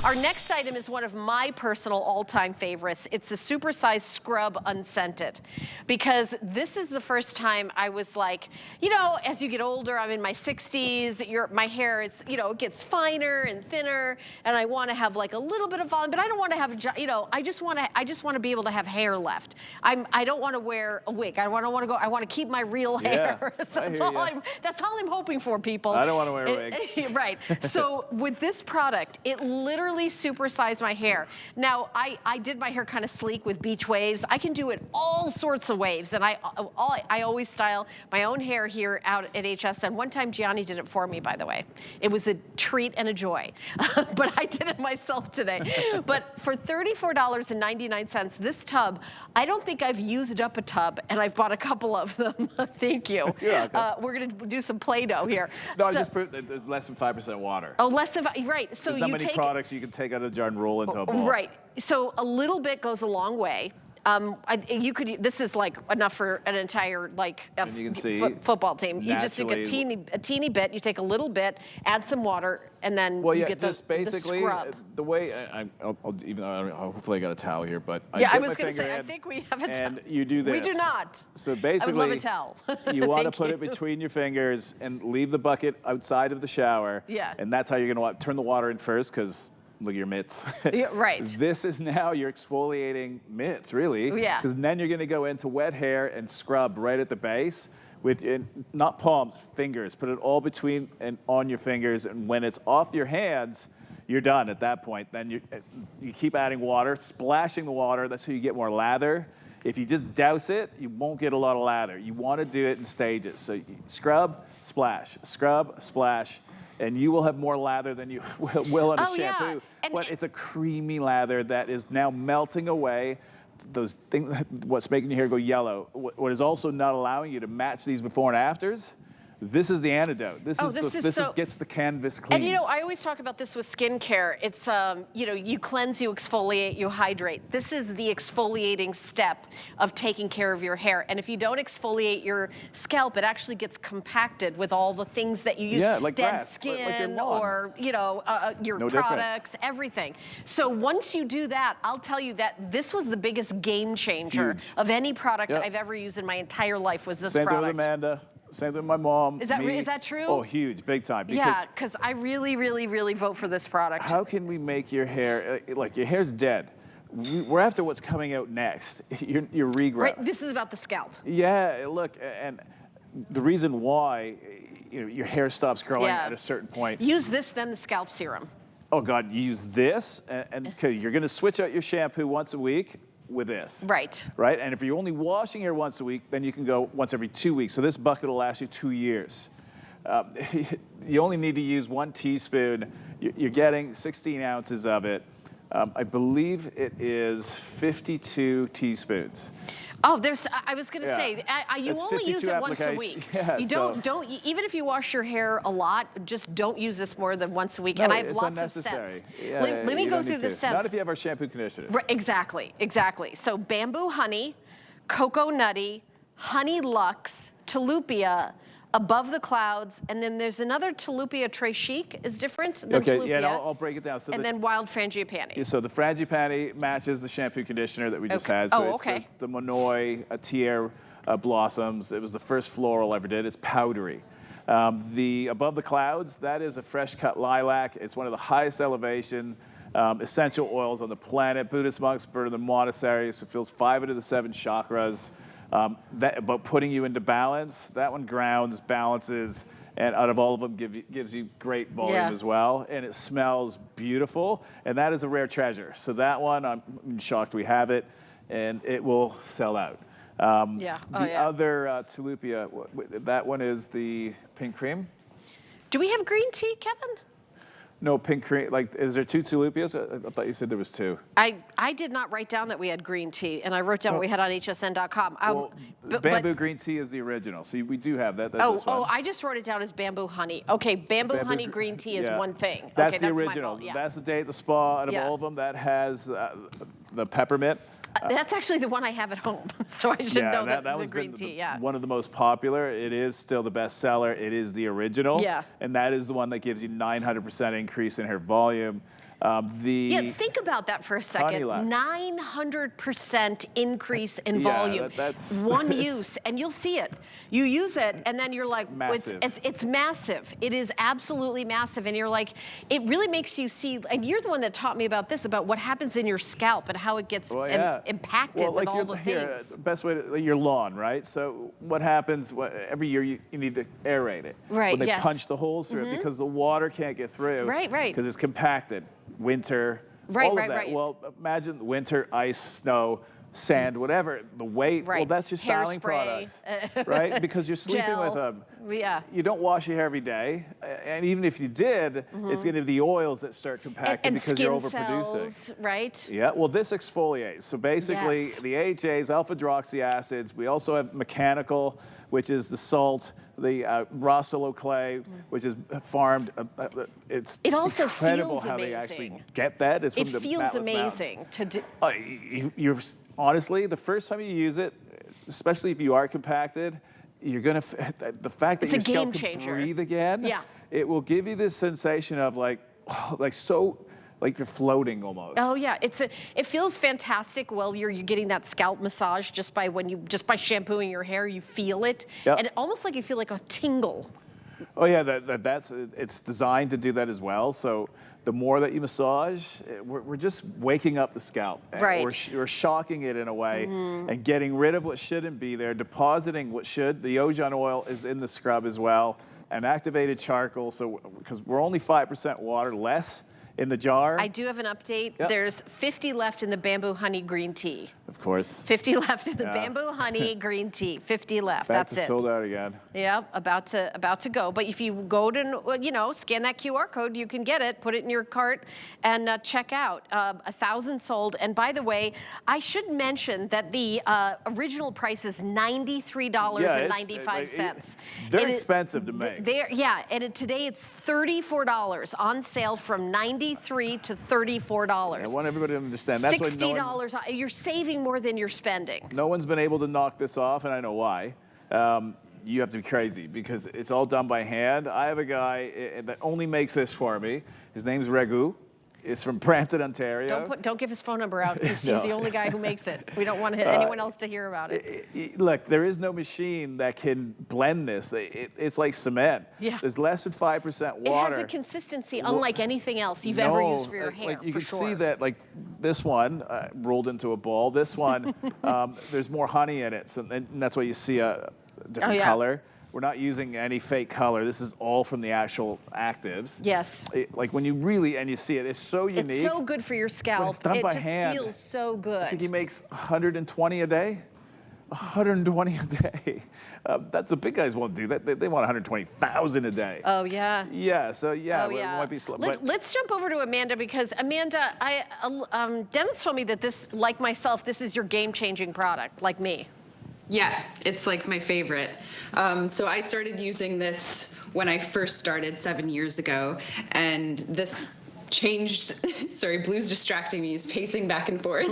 Our next item is one of my personal all-time favorites. It's a supersized scrub unscented, because this is the first time I was like, you know, as you get older, I'm in my 60s, my hair is, you know, it gets finer and thinner, and I want to have like a little bit of volume, but I don't want to have, you know, I just want to be able to have hair left. I don't want to wear a wig. I want to keep my real hair. That's all I'm hoping for, people. I don't want to wear a wig. Right. So with this product, it literally supersized my hair. Now, I did my hair kind of sleek with beach waves. I can do it all sorts of waves, and I always style my own hair here out at HSN. One time, Gianni did it for me, by the way. It was a treat and a joy, but I did it myself today. But for $34.99, this tub, I don't think I've used up a tub, and I've bought a couple of them. Thank you. We're going to do some Play-Doh here. No, I just proved that there's less than 5% water. Oh, less than 5, right. So there's not many products you can take out of the jar and roll into a ball. Right. So a little bit goes a long way. This is like enough for an entire football team. You just take a teeny bit. You take a little bit, add some water, and then you get the scrub. The way hopefully I got a towel here, but I was going to say I think we have a towel. And you do this. We do not. So basically, I would love a towel. You want to put it between your fingers and leave the bucket outside of the shower. Yeah. And that's how you're going to turn the water in first, because look at your mitts. Yeah, right. This is now your exfoliating mitts, really. Yeah. Because then you're going to go into wet hair and scrub right at the base with not palms, fingers. Put it all between and on your fingers, and when it's off your hands, you're done at that point. Then you keep adding water, splashing the water. That's how you get more lather. If you just douse it, you won't get a lot of lather. You want to do it in stages. So scrub, splash, scrub, splash. And you will have more lather than you will on a shampoo. Yeah. But it's a creamy lather that is now melting away those things, what's making your hair go yellow. What is also not allowing you to match these before and afters. This is the antidote. This gets the canvas clean. And you know, I always talk about this with skincare. It's, you know, you cleanse, you exfoliate, you hydrate. This is the exfoliating step of taking care of your hair. And if you don't exfoliate your scalp, it actually gets compacted with all the things that you use. Yeah, like dead grass, skin, like or, you know, your products, everything. So once you do that, I'll tell you that this was the biggest game changer of any product I've ever used in my entire life was this product. Same thing with Amanda. Same thing with my mom. Is that true? Oh, huge, big time. Because I really, really, really vote for this product. How can we make your hair, like your hair's dead. We're after what's coming out next, your regrowth. Right, this is about the scalp. Yeah, look, and the reason why, you know, your hair stops growing at a certain point. Use this, then the scalp serum. Oh God, use this, and you're gonna switch out your shampoo once a week with this. Right. Right, and if you're only washing hair once a week, then you can go once every 2 weeks. So this bucket will last you 2 years. You only need to use 1 teaspoon. You're getting 16 ounces of it. I believe it is 52 teaspoons. Oh, I was going to say, you only use it once a week. Yeah, you don't, even if you wash your hair a lot, just don't use this more than once a week. No, and I have lots of scents. Yeah, let me go through the scents. Not if you have our shampoo conditioner. Right, exactly. So bamboo honey, cocoa nutty, honey luxe, tulipia, above the clouds, and then there's another tulipia très chic is different than tulipia. Yeah, I'll break it down. So then wild frangipani. So the frangipani matches the shampoo conditioner that we just had. So it's the Monoi Tier Blossoms. It was the first floral I ever did. It's powdery. The Above the Clouds, that is a fresh cut lilac. It's one of the highest elevation essential oils on the planet. Buddhist monks burn in the monasteries. It fills 5 out of the 7 chakras. But putting you into balance, that one grounds, balances, and out of all of them gives you great volume as well. And it smells beautiful, and that is a rare treasure. So that one, I'm shocked we have it, and it will sell out. The other tulipia, that one is the pink cream. Do we have green tea, Kevin? No, pink cream. Like, is there 2 tulipias? I thought you said there was 2. I did not write down that we had green tea, and I wrote down what we had on hsn.com. Bamboo green tea is the original, so we do have that. I just wrote it down as bamboo honey. Okay, bamboo honey green tea is one thing. That's the original. That's the day at the spa. Out of all of them, that has the peppermint. That's actually the one I have at home, so I should know that the green tea. One of the most popular. It is still the best seller. It is the original. And that is the one that gives you 900% increase in hair volume. Yeah, think about that for a second. Honey Lux. 900% increase in Yeah, volume. that's one use, and you'll see it. You use it, and then you're like, Massive. it's massive. It is absolutely massive, and you're like, it really makes you see, and you're the one that taught me about this, about what happens in your scalp and how it gets impacted with all the things. The best way to, your lawn, right? So what happens, every year you need to aerate it. Right, When they punch the holes through it because the water can't get through. Right. Because it's compacted. Winter, all of that. Right. Well, imagine winter, ice, snow, sand, whatever, the weight. Right. Well, that's your styling Hairspray. products, right? Because you're sleeping with them. Yeah. You don't wash your hair every day, and even if you did, it's going to be the oils that start compacting and because you're skin overproducing. cells, right? Yeah, well, this exfoliates. So basically, the AHAs, alpha-hydroxy acids. We also have mechanical, which is the salt, the rhassoul clay, which is farmed. It also incredible feels how they amazing. actually get that. It's It from the feels Atlas amazing to do. You're honestly, the first time you use it, especially if you are compacted, you're gonna the fact that It's your a game scalp can changer. breathe again. Yeah. It will give you this sensation of like you're floating almost. Oh yeah, it feels fantastic while you're getting that scalp massage just by shampooing your hair, you feel it, and almost like you feel like a tingle. Oh yeah, it's designed to do that as well. So the more that you massage, we're just waking up the scalp. Right. We're shocking it in a way and getting rid of what shouldn't be there, depositing what should. The Ojan oil is in the scrub as well, and activated charcoal. So because we're only 5% water less in the jar. I do have an update. There's 50 left in the bamboo honey green tea. Of course. 50 left in the bamboo honey green tea. 50 left. Back That's to it. sold out again. Yeah, about to go. But if you go to, scan that QR code, you can get it, put it in your cart, and check out. 1,000 sold. And by the way, I should mention that the original price is $93.95. They're expensive to make. Today it's $34 on sale from $93 to $34. I want everybody to understand. That's why $60. You're saving more than you're spending. No one's been able to knock this off, and I know why. You have to be crazy because it's all done by hand. I have a guy that only makes this for me. His name's Regu. It's from Brampton, Ontario. Don't give his phone number out because he's the only guy who makes it. We don't want anyone else to hear about it. Look, there is no machine that can blend this. It's like cement. Yeah. There's less than 5% water. It has a consistency unlike anything else you've ever used for your hair. Like you can sure. see that, like this one rolled into a ball. This one, there's more honey in it, and that's why you see a different color. We're not using any fake color. This is all from the actual actives. Yes. Like when you and you see it, it's so unique. It's so good for your scalp. It's done by hand. It just feels so good. I think he makes 120 a day. 120 a day. That's the big guys won't do that. They want 120,000 a day. Oh yeah. Yeah. So yeah, Oh, it yeah. might be slow. Let's jump over to Amanda because Amanda, Dennis told me that this, like myself, this is your game-changing product, like me. Yeah, it's like my favorite. So I started using this when I first started 7 years ago, and this changed. Sorry, Blue's distracting me. He's pacing back and forth.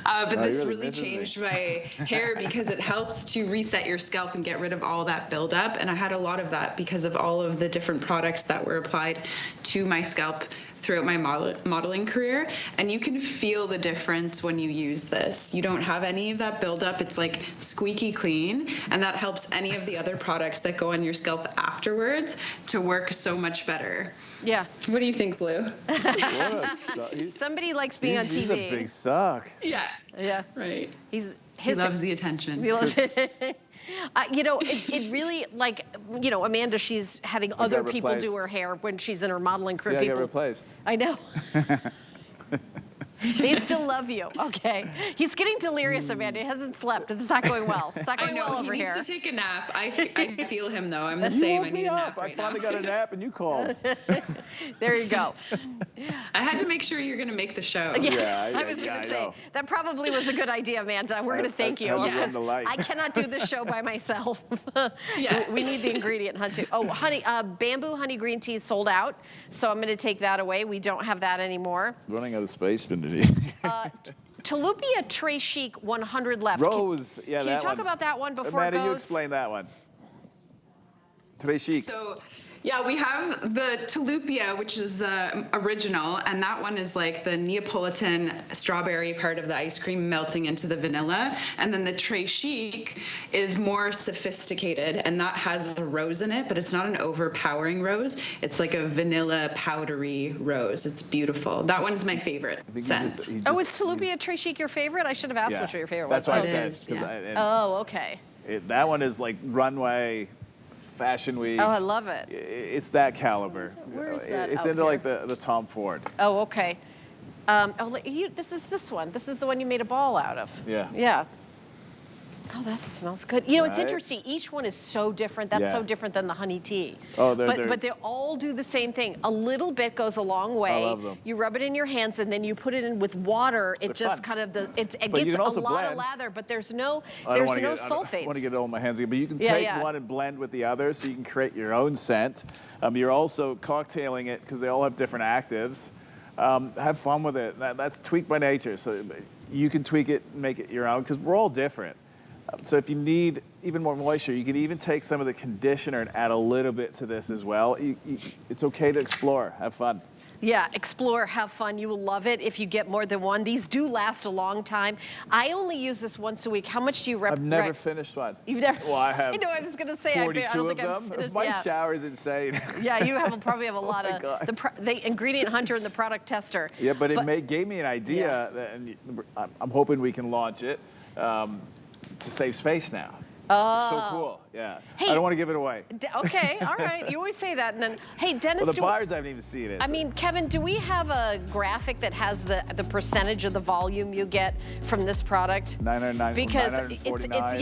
But this really changed my hair because it helps to reset your scalp and get rid of all that buildup. And I had a lot of that because of all of the different products that were applied to my scalp throughout my modeling career, and you can feel the difference when you use this. You don't have any of that buildup. It's like squeaky clean, and that helps any of the other products that go on your scalp afterwards to work so much better. Yeah. What do you think, Blue? Somebody likes being on TV. He's a big suck. Yeah. Yeah. Right. He loves the attention. He loves it. It really, like, Amanda, she's having other people do her hair when she's in her modeling career. I got replaced. I know. They still love you. Okay. He's getting delirious, Amanda. He hasn't slept. It's not going well. It's not going well over here. He needs to take a nap. I feel him, though. I'm the same. I need a nap right now. I finally got a nap, and you called. There you go. I had to make sure you're going to make the show. Yeah, I was going to say, that probably was a good idea, Amanda. We're going to thank you. I cannot do this show by myself. We need the ingredient hunt too. Oh, honey, bamboo honey green tea is sold out, so I'm going to take that away. We don't have that anymore. Running out of space, Bindi. Talupia Tray Chic 100 left. Rose, can you talk about that one before Amanda, it goes? you explain that one. Tray Chic. So, Yeah, we have the Talupia, which is the original, and that one is like the Neapolitan strawberry part of the ice cream melting into the vanilla. And then the Très Chic is more sophisticated, and that has a rose in it, but it's not an overpowering rose. It's like a vanilla powdery rose. It's beautiful. That one's my favorite scent. Oh, is Talupia Très Chic your favorite? I should have asked what your favorite was. That's what I It said. is, 'cause yeah. Oh, okay. that one is like runway, fashion week. Oh, I love it. It's that caliber. Where is that It's out into here? like the Tom Ford. Oh, okay. This is this one. This is the one you made a ball out of. Yeah. Yeah. Oh, that smells good. You know, it's Right? interesting. Each one is so different. That's Yeah. so different than the honey tea. Oh, but they all do the same thing. A little bit goes a long way. I love them. You rub it in your hands and then you put it in with water. It They're just fun. kind of it But gets you can a also lot of blend. lather, but there's no I don't wanna sulfates. I don't want to get it all in my hands again, but you can Yeah, take yeah. one and blend with the other so you can create your own scent. You're also cocktailing it because they all have different actives. Have fun with it. That's tweaked by nature. So you can tweak it and make it your own because we're all different. So if you need even more moisture, you can even take some of the conditioner and add a little bit to this as well. It's okay to explore, have fun. Yeah, explore, have fun. You will love it if you get more than one. These do last a long time. I only use this once a week. How much do you I've never finished one. You've never? Well, I have. You know, I was going to say, 42 I don't think of I've them. finished. My Yeah. shower is insane. Yeah, you probably have a lot my of God. the ingredient hunter and the product tester. Yeah, but it gave me an idea, and I'm hoping we can launch it to save space now. Oh. It's so cool. Yeah. Hey. I don't want to give it away. Okay, all right. You always say that, and then, hey, Dennis. Well, the buyers haven't even seen it. I mean, Kevin, do we have a graphic that has the percentage of the volume you get from this product? 909. Because 949.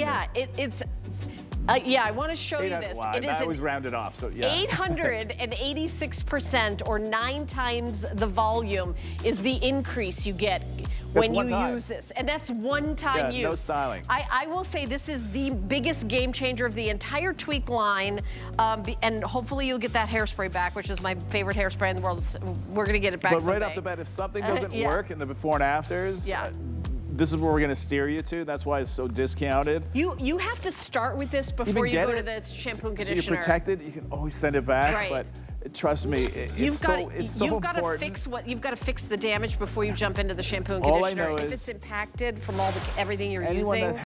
yeah, I want to show you this. Well, It is I always round it off, so yeah. 886% or 9 times the volume is the increase you get when you use this. And that's one-time use. No styling. I will say this is the biggest game changer of the entire Tweak line. And hopefully you'll get that hairspray back, which is my favorite hairspray in the world. We're going to get it back But someday. right off the bat, if something doesn't Yeah. work in the before and afters, this is where we're going to steer you to. That's why it's so discounted. You have to start with this before you go to the shampoo and conditioner. So you're protected. You can always send it back. Right. But trust me, it's so you've got to important. you've got to fix the damage before you jump into the shampoo and All I conditioner. know If is it's impacted from everything you're anyone using. that